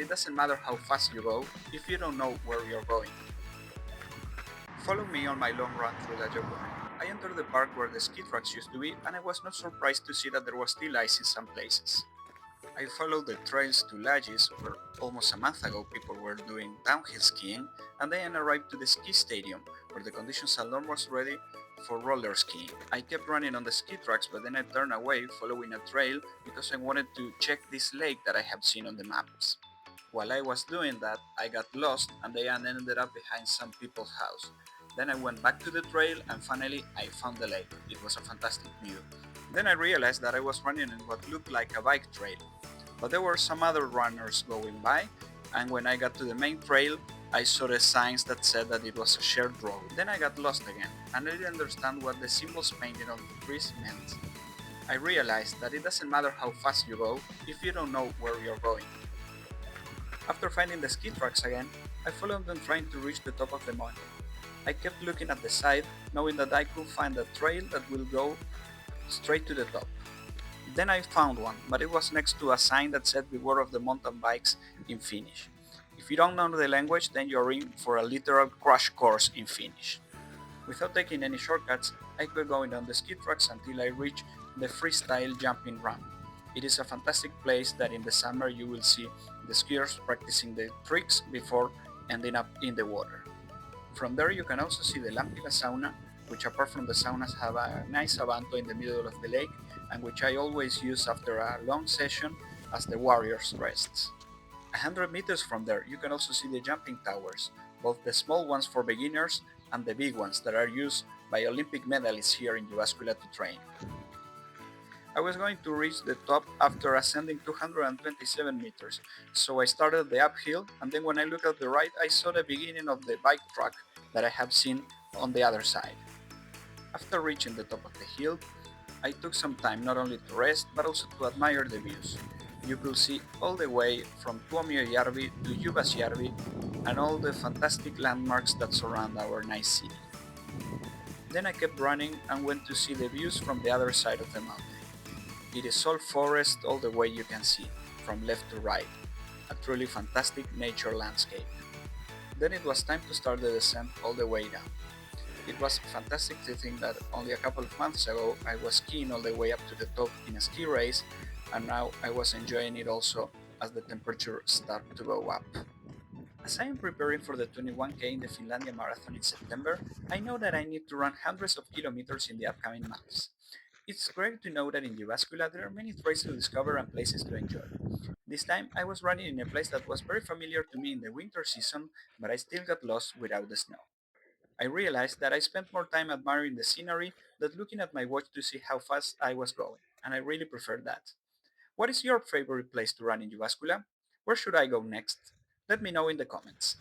it doesn't matter how fast you go if you don't know where you're going. Follow me on my long run through Laajavuori. I entered the park where the ski tracks used to be, and I was not surprised to see that there was still ice in some places. I followed the trails to Laages, where almost a month ago people were doing downhill skiing, and then arrived to the ski stadium, where the conditions are almost ready for roller skiing. I kept running on the ski tracks, but then I turned away following a trail because I wanted to check this lake that I have seen on the maps. While I was doing that, I got lost and I ended up behind some people's house. Then I went back to the trail and finally I found the lake. It was a fantastic view. Then I realized that I was running in what looked like a bike trail, but there were some other runners going by, and when I got to the main trail, I saw the signs that said that it was a shared road. Then I got lost again, and I didn't understand what the symbols painted on the trees meant. I realized that it doesn't matter how fast you go if you don't know where you're going. After finding the ski tracks again, I followed them trying to reach the top of the mountain. I kept looking at the side, knowing that I could find a trail that will go straight to the top. Then I found one, but it was next to a sign that said beware of the mountain bikes in Finnish. If you don't know the language, then you're in for a literal crash course in Finnish. Without taking any shortcuts, I kept going down the ski tracks until I reached the freestyle jumping ramp. It is a fantastic place that in the summer you will see the skiers practicing the tricks before ending up in the water. From there you can also see the Lampila sauna, which apart from the saunas have a nice abanto in the middle of the lake and which I always use after a long session as the warriors rests. 100 meters from there you can also see the jumping towers, both the small ones for beginners and the big ones that are used by Olympic medalists here in Jyväskylä to train. I was going to reach the top after ascending 227 meters, so I started the uphill, and then when I looked at the right I saw the beginning of the bike track that I have seen on the other side. After reaching the top of the hill, I took some time not only to rest but also to admire the views. You could see all the way from Tuomiojärvi to Jyväsjärvi and all the fantastic landmarks that surround our nice city. Then I kept running and went to see the views from the other side of the mountain. It is all forest all the way you can see, from left to right, a truly fantastic nature landscape. Then it was time to start the descent all the way down. It was fantastic to think that only a couple of months ago I was skiing all the way up to the top in a ski race, and now I was enjoying it also as the temperature started to go up. As I am preparing for the 21K in the Finlandia Marathon in September, I know that I need to run hundreds of kilometers in the upcoming months. It's great to know that in Jyväskylä there are many trails to discover and places to enjoy. This time I was running in a place that was very familiar to me in the winter season, but I still got lost without the snow. I realized that I spent more time admiring the scenery than looking at my watch to see how fast I was going, and I really prefer that. What is your favorite place to run in Jyväskylä? Where should I go next? Let me know in the comments.